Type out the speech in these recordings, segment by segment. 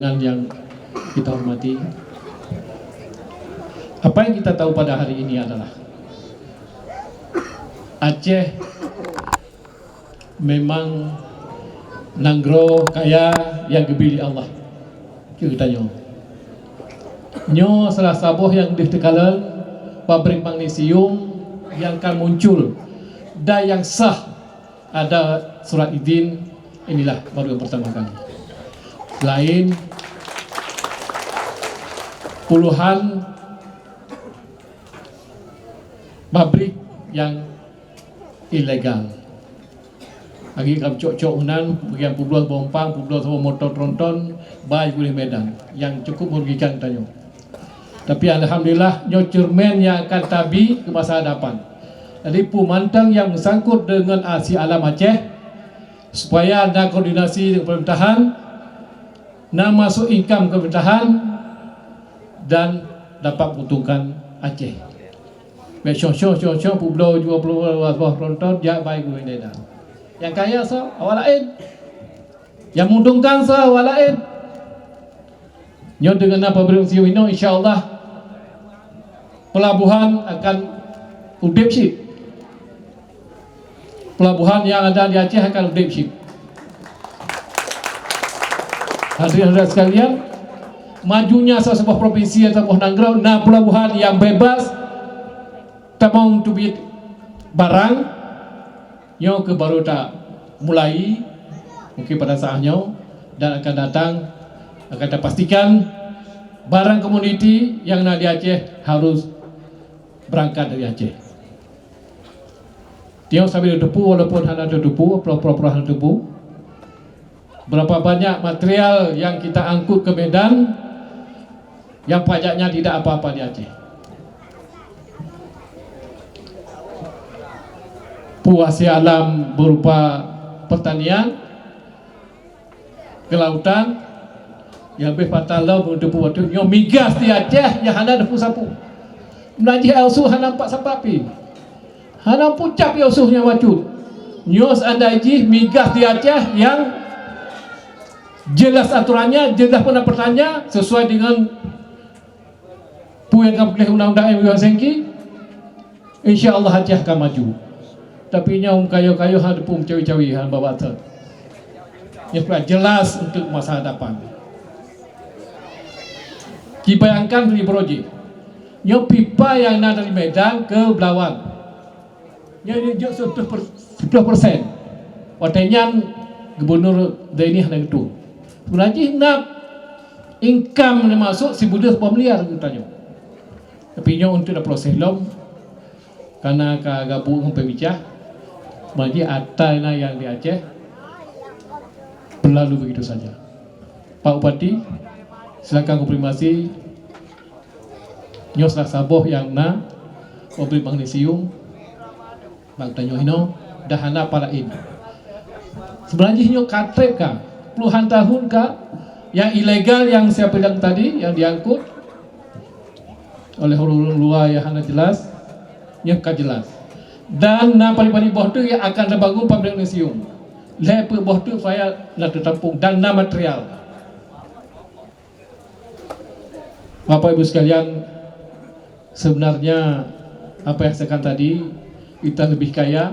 yang kita hormati, apa yang kita tahu pada hari ini adalah Aceh memang nanggro kaya yang diberi Allah. Kita nyo salah sabuh yang ditekalan pabrik magnesium yang akan muncul dan yang sah ada surat izin, inilah baru yang pertama kali. Selain puluhan pabrik yang ilegal, lagi kam cok-cok unan, bagian puluhan bompang, puluhan sama motor tronton, baik boleh Medan, yang cukup merugikan tanya. Tapi alhamdulillah nyo cermen yang akan tabi ke masa hadapan. Jadi pemantang yang bersangkut dengan Asia Alam Aceh, supaya ada koordinasi dengan pemerintahan, nak masuk income pemerintahan dan dapat menguntungkan Aceh. Baik syong pulau 20 penonton dia baik gue ini dah. Yang kaya so awal lain, yang menguntungkan so awal lain. Nyo dengan apa berfungsi ini, insyaallah pelabuhan akan udip ship. Pelabuhan yang ada di Aceh akan udip ship. Hadirin sekalian, majunya sebuah provinsi atau sebuah nanggro, nah pelabuhan yang bebas, tamang tubit barang, nyo ke baru tak mulai, mungkin pada saatnya dan akan datang, akan dipastikan barang komuniti yang ada di Aceh harus berangkat dari Aceh. Dia sambil depu walaupun hanya ada depu, pura-pura hanya depu. Berapa banyak material yang kita angkut ke Medan yang pajaknya tidak apa-apa di Aceh. Puasi alam berupa pertanian, kelautan, yang lebih patah laut berdepu waktu yang migas di Aceh yang hanya depu sapu. Melajih elsuh hanya nampak sapapi. Hanya pucap elsuhnya wacut. Nyos andaiji migas di Aceh yang jelas aturannya, jelas pendapatannya sesuai dengan yang kapoleh undang-undang MW Sengki. InsyaAllah Aceh akan maju. Tapi nyom kayu-kayu ada pun cawi-cawi hal bawa ter. Yang jelas untuk masa hadapan. Dibayangkan beli projek. Nyom pipa yang ada di Medan ke Belawan. Yang 10%. Watanya gubernur ini hanya itu. Sebenarnya nak income yang masuk si budak 10 miliar katanya. Tapi nyo untuk proses lom karena kagabung pemicah sebenarnya atainya yang di Aceh berlalu begitu saja. Pak Bupati silakan konfirmasi nyo salah saboh yang na mobil magnesium bang tanyo hino dahana parain. Sebenarnya nyo katrep kah puluhan tahun kah yang ilegal yang saya bilang tadi yang diangkut oleh orang luar yang hanya jelas yang jelas dan paling-paling bawah tu yang akan terbangun pabrik magnesium lepas bawah tu saya nak tertampung dan material. Bapak Ibu sekalian, sebenarnya apa yang saya katakan tadi kita lebih kaya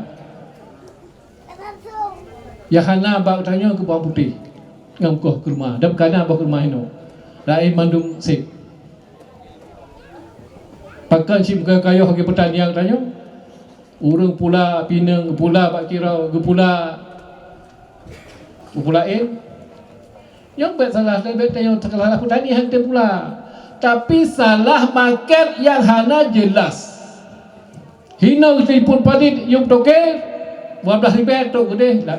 ya hana bak tanya ke bawang putih ngam koh ke rumah dan bukan abah ke rumah ino lain mandung sip pakai sim kayu hagi pertanian tanya urang pula pinang pula bak kira ge pula yang bet salah bet tanya salah petani hantar pula tapi salah market yang hana jelas hina telefon padit yung toke 12 ribu tok gede lah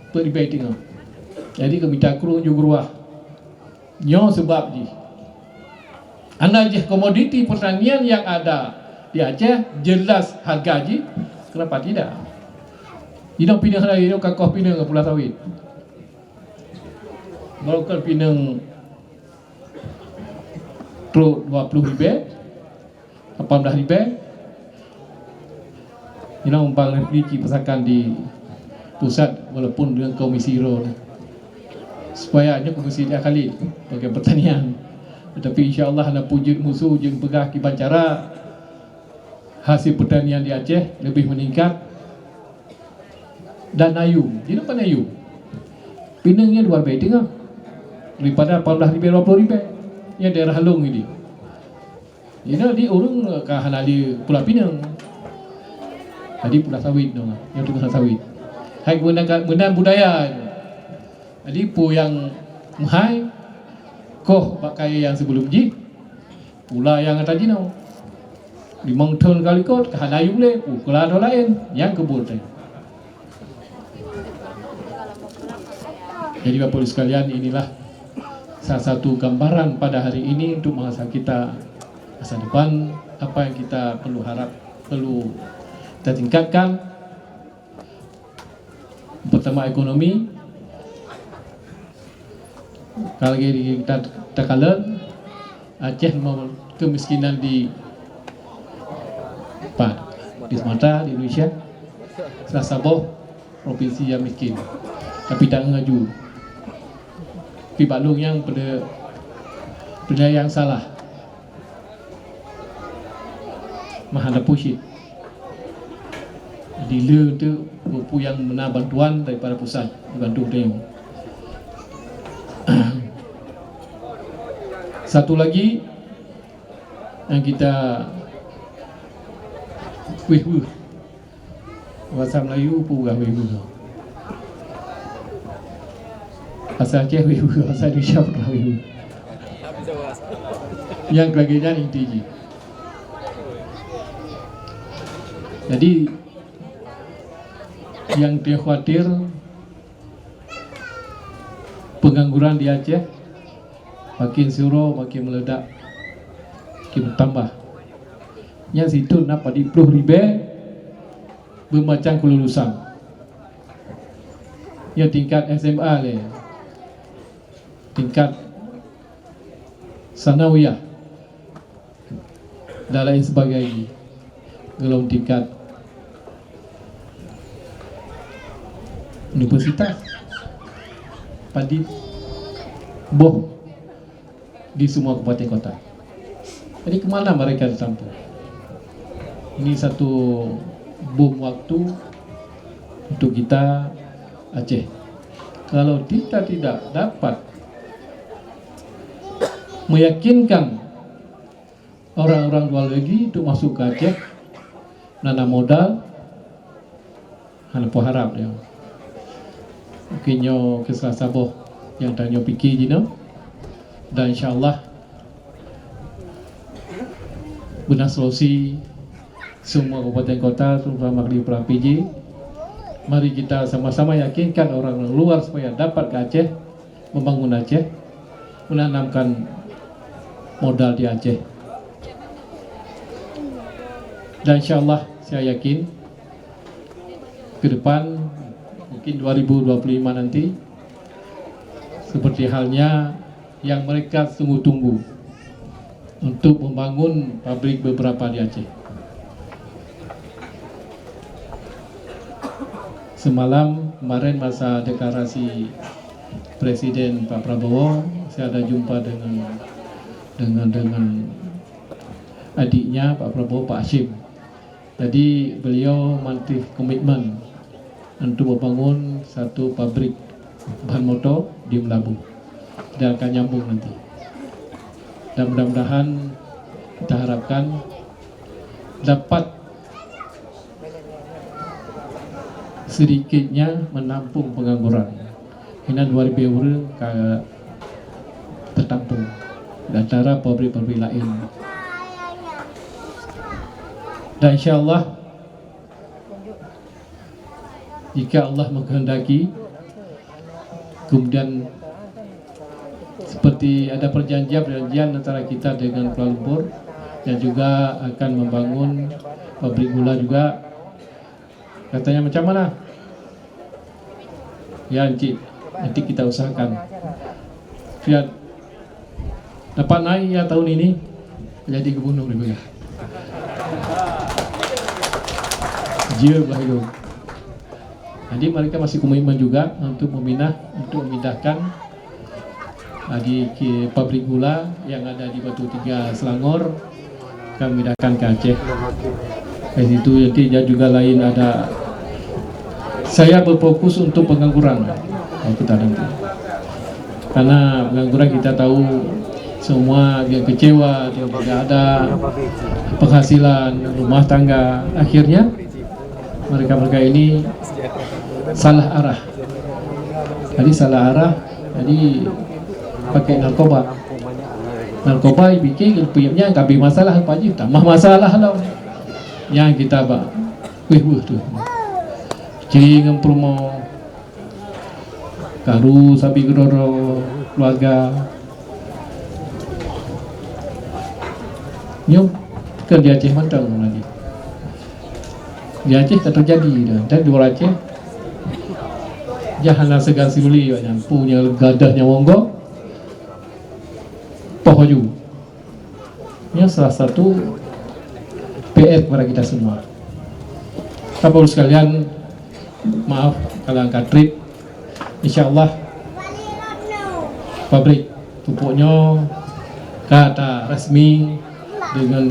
beribai tinggal. Jadi kemita kru juga nyo sebab di anda je komoditi pertanian yang ada di Aceh jelas harga ji, kenapa tidak? Hidung pinang hari hidung kakoh pinang pulau sawit. Barukan pinang kru 20 ribu 18 ribu. Hidung bang refleki pesakan di pusat walaupun dengan komisi ro supaya hanya Komisi Khalid bagian pertanian. Tetapi insya-Allah nak puji musuh jeung pegah kiban cara hasil pertanian di Aceh lebih meningkat dan ayu. Di depan ayu. Pinangnya luar biasa tengah. Daripada 14,000 20,000 ya daerah Halong ini. Ini di orang ke Hanali Pulau Pinang. Tadi Pulau Sawit dong, yang tu Pulau Sawit. Hai kemudian budaya. Jadi pu yang mahai koh pakai yang sebelum ji. Pula yang tadi no. 5 tahun kali kot ke Hanali boleh, pula ada lain yang kebul teh. Jadi Bapak Ibu sekalian, inilah salah satu gambaran pada hari ini untuk masa kita masa depan, apa yang kita perlu harap, perlu kita tingkatkan. Pertama ekonomi, kalau kita kalah Aceh kemiskinan di Sumatera, di Indonesia, salah Sabah provinsi yang miskin, tapi tak ngaju. Tapi Baklung yang pada yang salah. Mahana pushit. Dealer tu buku yang menarik bantuan daripada pusat dibantu dia. Satu lagi yang kita bahasa Melayu pun bahasa Aceh bahasa Indonesia pun yang kebagian inti. Jadi yang dia khawatir pengangguran di Aceh makin suruh makin meledak, makin bertambah. Yang situ nak di 10,000 bermacam kelulusan. Ya tingkat SMA le, tingkat sanawiyah dan lain sebagainya. Belum tingkat universitas padi boh di semua kabupaten kota. Jadi kemana mereka ditampung? Ini satu bom waktu untuk kita Aceh. Kalau kita tidak dapat meyakinkan orang-orang luar negeri untuk masuk ke Aceh, nanam modal, hanya harap dia. Mungkinnya ke Sabah yang tanya fikir jino, dan insyaAllah benar solusi semua kabupaten kota terutama di Pulau PJ. Mari kita sama-sama yakinkan orang luar supaya dapat ke Aceh, membangun Aceh, menanamkan modal di Aceh. Dan insyaAllah saya yakin ke depan mungkin 2025 nanti seperti halnya yang mereka tunggu-tunggu untuk membangun pabrik beberapa di Aceh. Semalam kemarin masa deklarasi Presiden Pak Prabowo, saya ada jumpa dengan adiknya Pak Prabowo, Pak Hashim. Jadi beliau mantif komitmen untuk membangun satu pabrik bahan motor di Melabu dan akan nyambung nanti. Dan mudah-mudahan kita harapkan dapat sedikitnya menampung pengangguran. Hina 2,000 orang tertampung di antara pabrik-pabrik lain. Dan insyaAllah jika Allah menghendaki, kemudian seperti ada perjanjian antara kita dengan Kuala Lumpur dan juga akan membangun pabrik gula juga. Katanya macam mana? Ya Encik, nanti kita usahakan. Lihat dapat naik ya tahun ini jadi gubernur juga. Jia bahagia. Jadi mereka masih komitmen juga untuk memindahkan di pabrik gula yang ada di Batu Tiga Selangor, kami pindahkan ke Aceh. Dari situ nanti juga lain ada, saya berfokus untuk pengangguran kita nanti, karena pengangguran kita tahu semua dia kecewa, dia tidak ada penghasilan rumah tangga, akhirnya mereka ini salah arah. Jadi salah arah, jadi pakai narkoba. Narkoba bikin ilmunya nggak ada masalah apa aja, tambah masalah lah. Yang kita pak, tuh, ciri ngempromo, karu sapi geroro keluarga, nyum ke di Aceh mantang lagi. Di Aceh tak terjadi dan di luar Aceh Jahana segan siluli yang punya gadahnya monggo pohoju. Ini salah satu PR kepada kita semua. Bapak sekalian, maaf kalau angkat trip, insya Allah pabrik pupuknya kata resmi dengan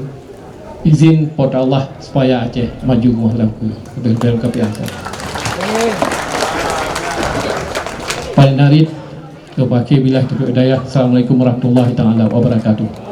izin pada Allah supaya Aceh maju menghadapi dalam kepiasan. Paling narid kepada bilah Assalamualaikum warahmatullahi taala wabarakatuh.